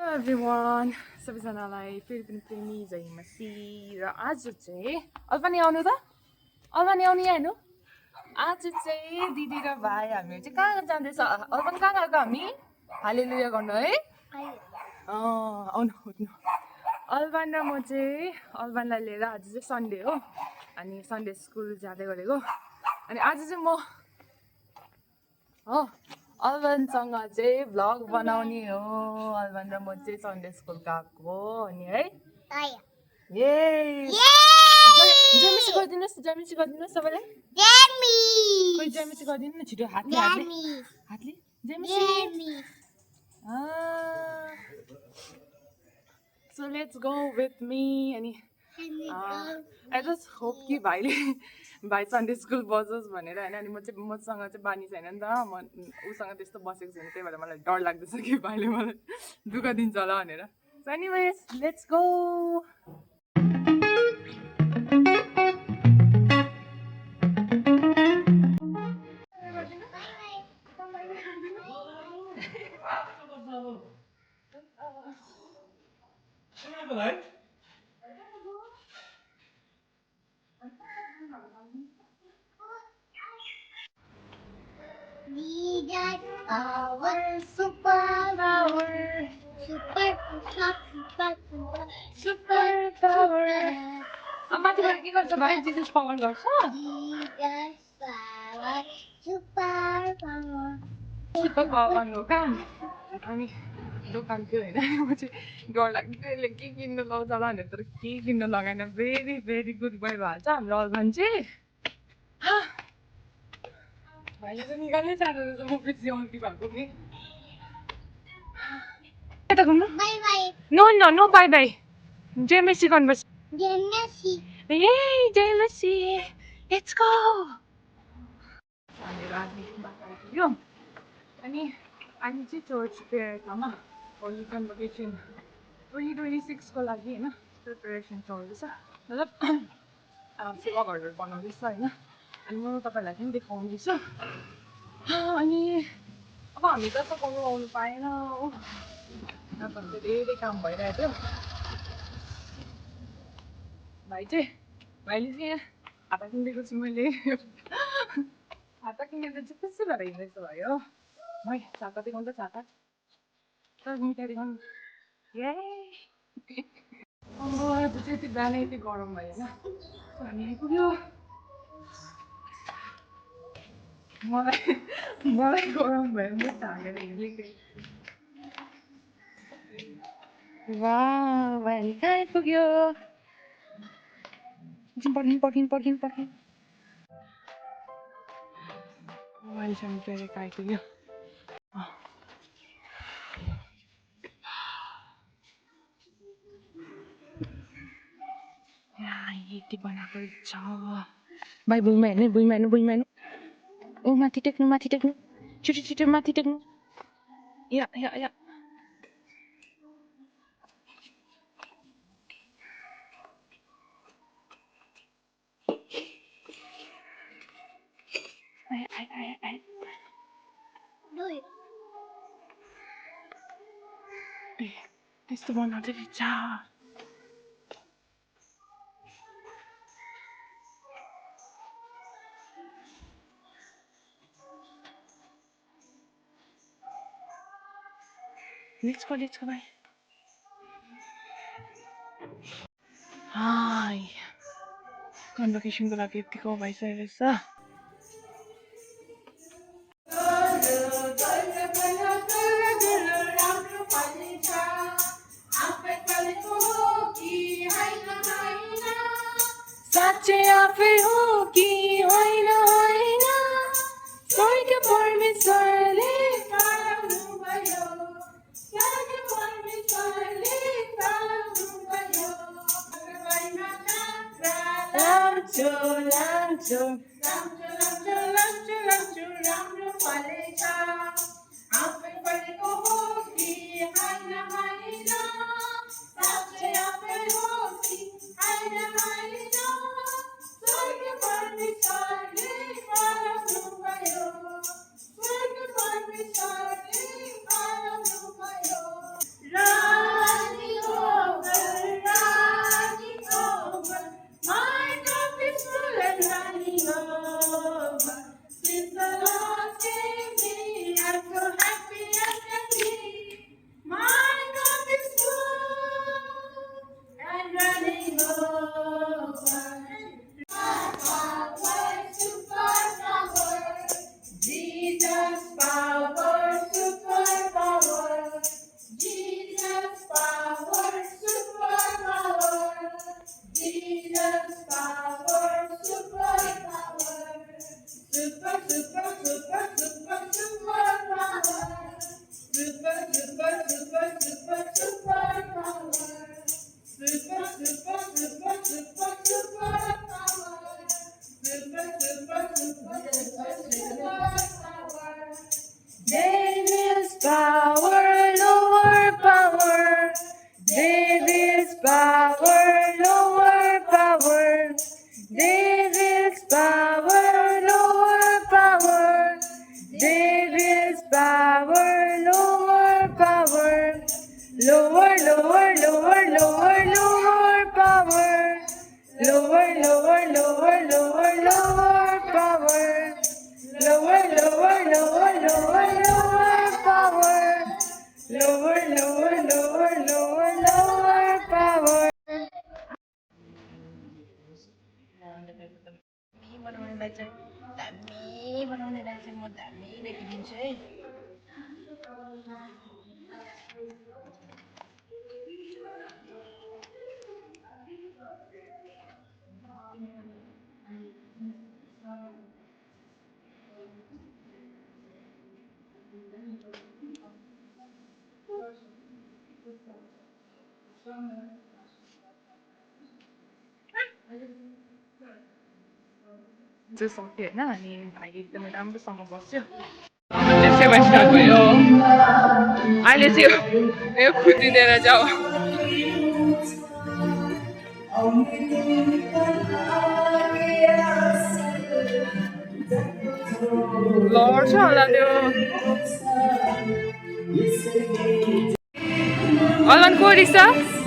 everyone. सबैजनालाई फेरि पनि प्रेमी जय मसी र आज चाहिँ अल्पानी आउनु त अल्पानी आउनु हेर्नु आज चाहिँ दिदी र भाइ हामी चाहिँ कहाँ जाँदैछ अल्पानी कहाँ गएको हामी हालेलुया गर्नु है आउनु उठ्नु अल्पान र म चाहिँ अल्पानलाई लिएर आज चाहिँ सन्डे हो अनि सन्डे स्कुल जाँदै गरेको अनि आज चाहिँ म हो अल्बानसँग चाहिँ भ्लग बनाउने हो अल्बान र म चाहिँ सन्डे स्कुल गएको अनि है जयमिसी गरिदिनुहोस् सबैलाई कोही जयमिसी गरिदिनु न छिटो हातले जयमिसी So let's go with me अनि I just hope कि भाइ सन्डे स्कुल बसोस् भनेर हैन अनि मसँग चाहिँ बानी छैन नि त म उसँग त्यस्तो बसेको छैन त्यही भएर मलाई डर लाग्दैछ कि भाइले मलाई दुःख दिन्छ होला भनेर So anyways let's go We got our superpower. Superpower. माथिबाट के गर्छ भाइ जिजस पावर गर्छ सुपरपावर हो काम अनि दोकान थियो होइन म चाहिँ डर लाग्थ्यो यसले के किन्नु लाउँछ होला भनेर तर के किन्नु लगाएन भेरी भेरी गुड बोय भएछ हाम्रो अल्बान चाहिँ भाइले चाहिँ निकाल्नै जाँदो रहेछ म बेसी अल्छी भएको कि यता घुम्नु नो बाई बाई जेमेसी गर्नुपर्छ जेमेसी लेट्स गो भनेर अनि बाटो आइपुग्यो अनि अहिले चाहिँ चर्च प्रेयरमा होली कन्भोकेसन 2026 को लागि होइन प्रिपरेसन चल्दैछ मतलब सेवाघरहरू बनाउँदैछ होइन अनि म तपाईँहरूलाई पनि देखाउँदैछु अनि अब हामी त सघाउनु आउनु पाएन हो नत्र धेरै काम भइरहेको थियो भाइले चाहिँ हात किनिदिएको छु मैले हात किनेर चाहिँ त्यसै भएर हिँड्दैछ भयो है छाता देखाउनु त छाता तर मिठाई देखाउनु आज चाहिँ यति बिहानै यति गरम भयो होइन हामी आइपुग्यो मलाई गरम भयो म हालेर हिँडेको वाह भाइ कहाँ आइपुग्यो पर्खिनु अहिलेसम्म प्रेरेक आइपुग्यो यति बनाएको छ भाइ भुइँमा हेर्नु ओ माथि टेक्नु छिटो माथि टेक्नु या त्यस्तो बनाउँदै रहेछ Let's go, bye. Hi. Convocation ko lagi ko by Sarasa. Sache aaphe ho ki hoina Soy ke परमेश्वरले पाउनु भयो Soy ke परमेश्वरले पाउनु भयो लाम्चो राम्रो फलेछ आफै फलेको हो कि होइन साँच्चै आफै हो कि होइन स्वर्ग परमेश्वरले पाउनु भयो स्वर्ग परमेश्वरले पाउनु भयो Devil's power, lower power. Devil's power, lower power. Devil's power, lower power. Lower, lower, lower, lower, lower power. Lower, lower, lower, lower, lower power. Lower, lower, lower, lower, lower power. Lower, lower, lower, lower, lower power. बनाउनेलाई चाहिँ म दामी देखिदिन्छु है त्यो सक्यो होइन अनि भाइ एकदमै राम्रोसँग बस्यो सेवा स्टार्ट भयो अहिले चाहिँ यो खुदिदिएर जाऊ लड्छ होला त्यो अलन को रहेछ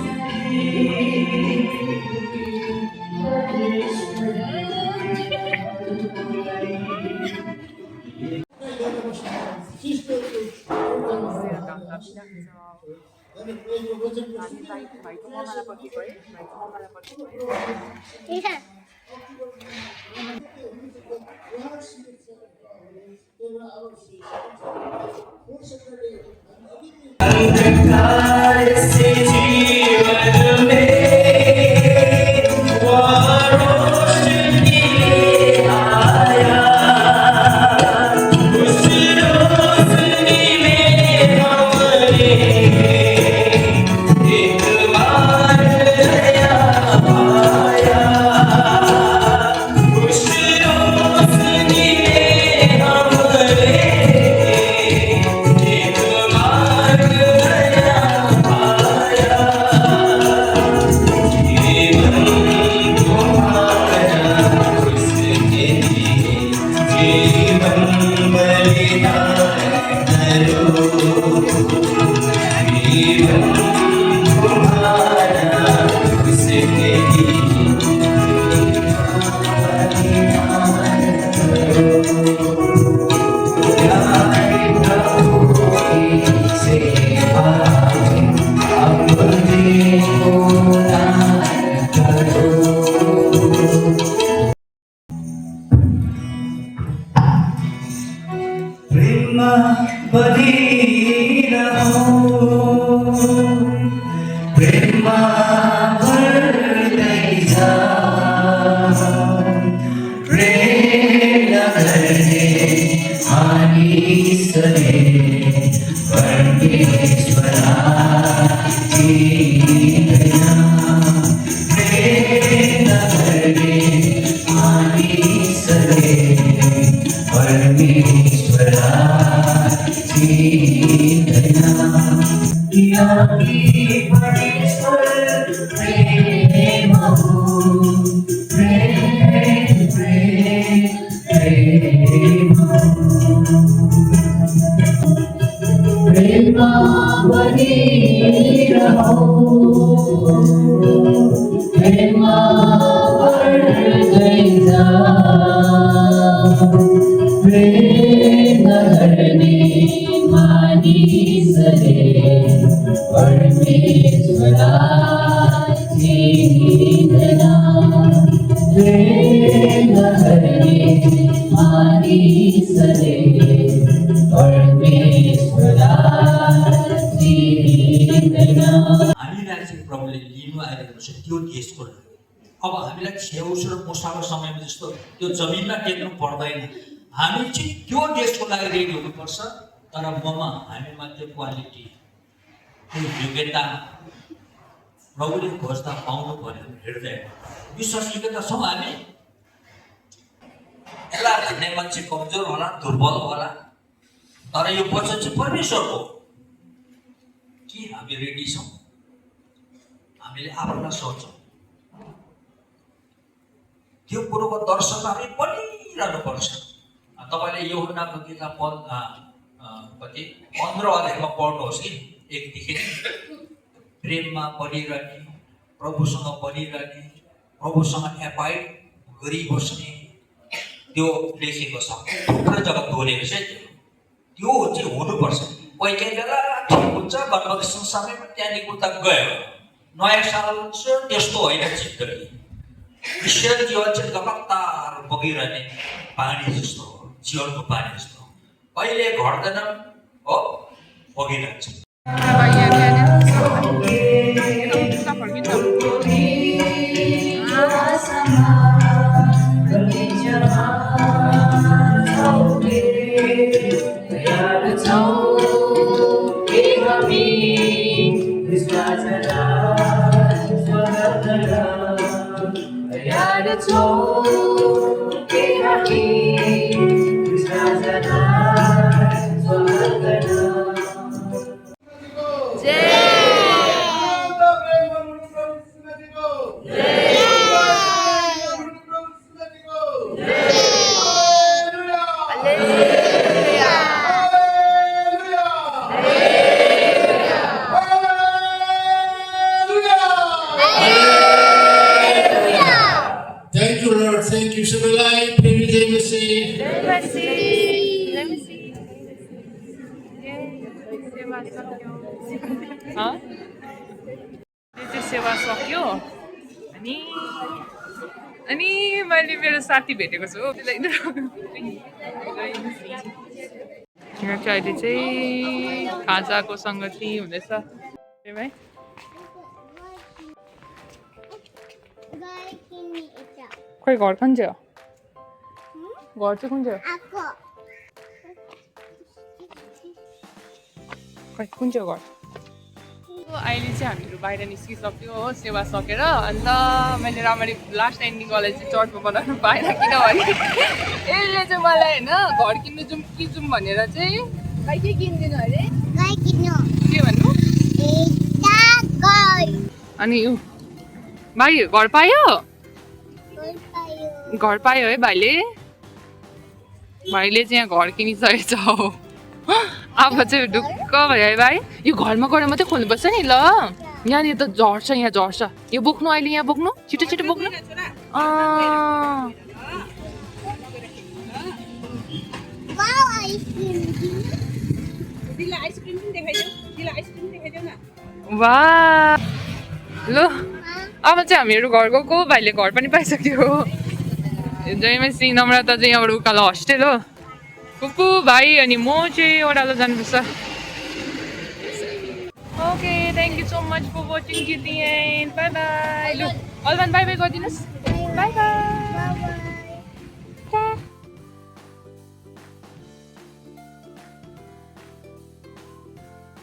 प्रभुले लिनु आइरहेको छ त्यो देशको लागि अब हामीलाई छेउछ र मुसाको समयमा जस्तो त्यो जमिनमा टेक्नु पर्दैन हामी चाहिँ त्यो देशको लागि रेडी हुनुपर्छ तर ममा हामीमा त्यो क्वालिटी त्यो योग्यता प्रभुले खोज्दा पाउनु पर्यो हृदय विश्वास योग्यता छौँ हामी यसलाई भन्ने मान्छे कमजोर होला दुर्बल होला तर यो वचन चाहिँ परमेश्वरको के हामी रेडी छौँ हामीले आफूलाई सोच्छौँ त्यो कुरोको दर्शन हामी पढिरहनुपर्छ। तपाईँले यूहन्नाको किताब कति 15 अध्यायमा पढ्नुहोस् कि 1 देखि प्रेममा बलिरहने, प्रभुसँग बलिरहने, प्रभुसँग एपाइड गरिबस्ने त्यो लेखेको छ। थुप्रै जग्गा दोहोरेको छ त्यो चाहिँ हुनुपर्छ। कोही कोही बेला ठिक हुन्छ गणपतिसँग समयमा त्यहाँदेखि उता गयो नयाँ साल हुन्छ त्यस्तो होइन जिन्दगी। क्रिस्चियन जीवन चाहिँ लगातार बगिरहने पानी जस्तो हो, जीवनको पानी जस्तो हो, कहिले घट्दैन हो, बगिरहन्छ। Thank you, Lord. Thank you. Sebelah Premi Jai Mesih. सेवा सक्यो अनि मैले मेरो साथी भेटेको छु यहाँ चाहिँ अहिले चाहिँ खाजाको सङ्गति हुँदैछ भाइ। खोइ घर कुन चाहिँ हो? घर चाहिँ कुन चाहिँ हो? खोइ कुन चाहिँ हो घर? अहिले चाहिँ हामीहरू बाहिर निस्किसक्यो हो सेवा सकेर। अन्त मैले राम्ररी लास्ट एन्डिङ वाला चाहिँ चर्चमा बनाउनु पाएन किनभने यसले चाहिँ मलाई होइन घर किन्नु जाउँ भनेर चाहिँ भाइ के किनिदिनु अरे के भन्नु अनि भाइ घर पायो है भाइले चाहिँ यहाँ घर किनिसकेको छ हो। अब चाहिँ ढुक्क भयो है भाइ। यो घरमा गएर मात्रै खोल्नुपर्छ नि ल। यहाँनिर त झर्छ यहाँ झर्छ। यो बोक्नु अहिले यहाँ बोक्नु छिटो छिटो बोक्नु। वाह ल अब चाहिँ हामीहरू घर गएको भाइले घर पनि पाइसक्यो। जयमसी नम्रता चाहिँ यहाँबाट उकालो हस्टेल हो। कुकु भाइ अनि म चाहिँ ओह्रालो जानुपर्छ। Okay thank you so much for watching till the end. Bye bye. लु अलवान बाई बाई गरिदिनुहोस्। Bye by.